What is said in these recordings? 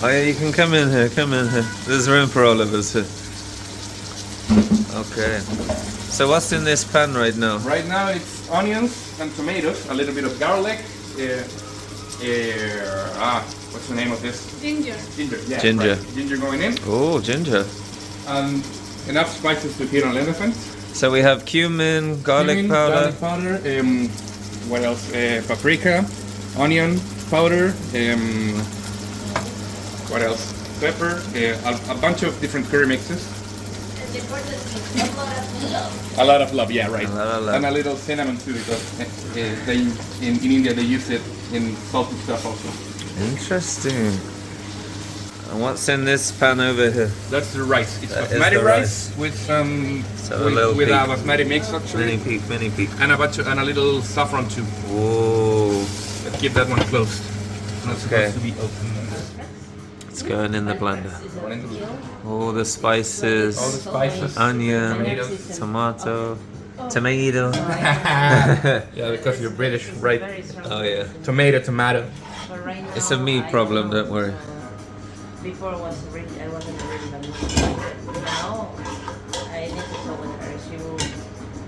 Oh yeah, you can come in here, come in here. There's room for all of us here. Okay. So what's in this pan right now? Right now it's onions and tomatoes, a little bit of garlic. What's the name of this? Ginger. Ginger, yeah. Ginger. Right. Ginger going in. Oh, ginger. And enough spices to feed an elephant. So we have cumin, garlic powder. Garlic powder. What else? Paprika, onion powder. What else? Pepper. A bunch of different curry mixes. A lot of love, yeah, right. A lot of love. And a little cinnamon too, because they in India they use it in salty stuff also. Interesting. And what's in this pan over here? That's the rice. It's That is basmati the rice with some So a little with peak. a basmati mix actually, Mini peak. and a little saffron too. Whoa. Let's keep that one closed. Not Okay. supposed to be open. It's going in the blender. Going into the- All the spices, All the spices. onion, Tomatoes. tomato, tomato. Yeah, because you're British, right? Oh yeah. Tomato. It's a me problem, don't worry. Before I wasn't really but now I need to talk with her. She will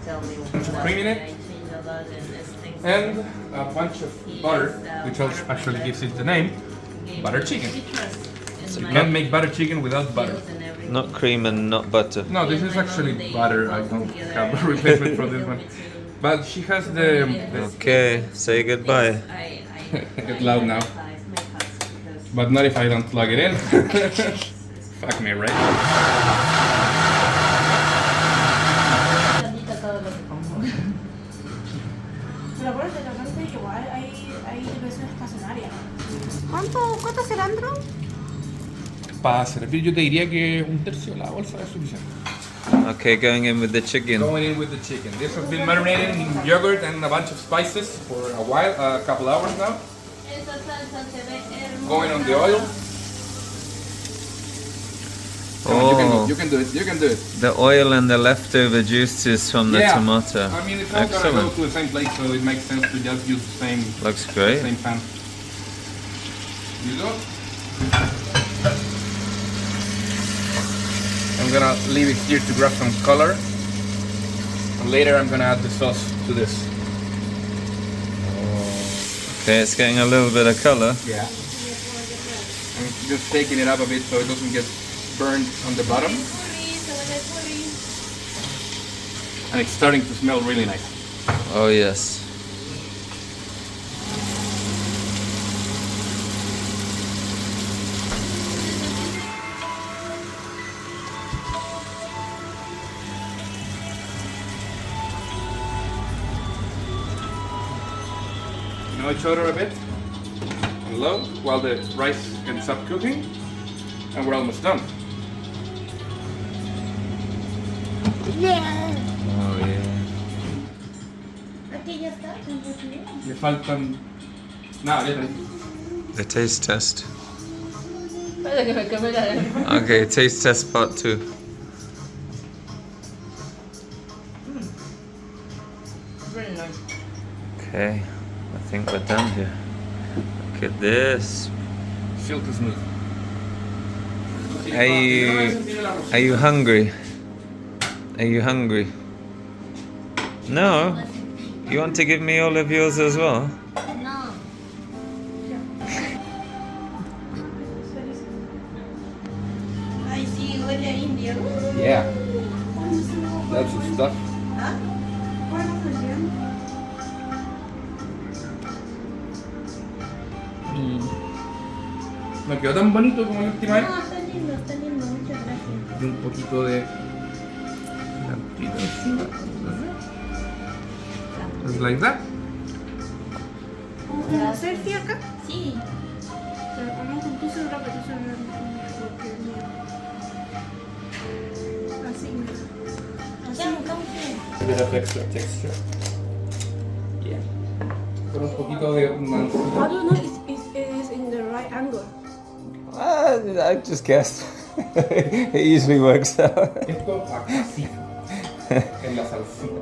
tell me what cream in it? I change a lot and things. And a bunch of butter, which actually gives it the name, butter chicken. You can't make butter chicken without butter. Not cream and not butter. No, this is actually butter. I don't have a replacement for this one. But she has the Okay, say goodbye. get loud now. But not if I don't plug it in. Fuck me, right? Pero acuérdate, de repente igual hay versiones estacionarias. ¿Cuánto cilantro? Para servir yo te diría que un tercio de la bolsa es suficiente. Okay, going in with the chicken. Going in with the chicken. This has been marinated in yogurt and a bunch of spices for a while, a couple hours now. Going on the oil. Come on, Oh, you can do it. You can do it. the oil and the leftover juices from the Yeah. tomato. I mean, it's all gonna go Excellent. to the same place, so it makes sense to just use the same Looks great. pan. You go. I'm gonna leave it here to grab some color, and later I'm gonna add the sauce to this. Okay, it's getting a little bit of color. Yeah. I'm just shaking it up a bit so it doesn't get burned on the bottom. And it's starting to smell really nice. Oh yes. Now each other a bit on low while the rice ends up cooking, and we're almost done. Oh yeah. Aquí ya está, Le faltan. Nada, ya está. The taste test. Espérate que me queme la lengua. Okay, taste test part 2. Very nice. Okay, I think we're done here. Look at this. Silky smooth. Are you hungry? Are you hungry? No? You want to give me all of yours as well? No. Ay, sí, huele a India. Yeah. That's the stuff. No quedó tan bonito como la última vez. No, está lindo, muchas gracias. Y un poquito de. Just like that. ¿Un selfie acá? Sí. Pero no con tu celular, pero tu celular porque es mío. Así, mira. Así. A bit of extra texture. Yeah. Con un poquito de. How do you know it's in the right angle? I just guessed. It usually works out. Esto así. En la salsita.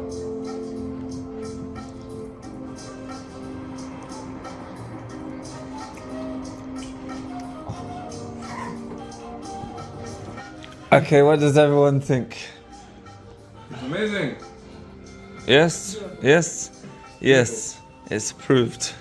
Okay, what does everyone think? It's amazing. Yes? Yes? Yes. It's approved.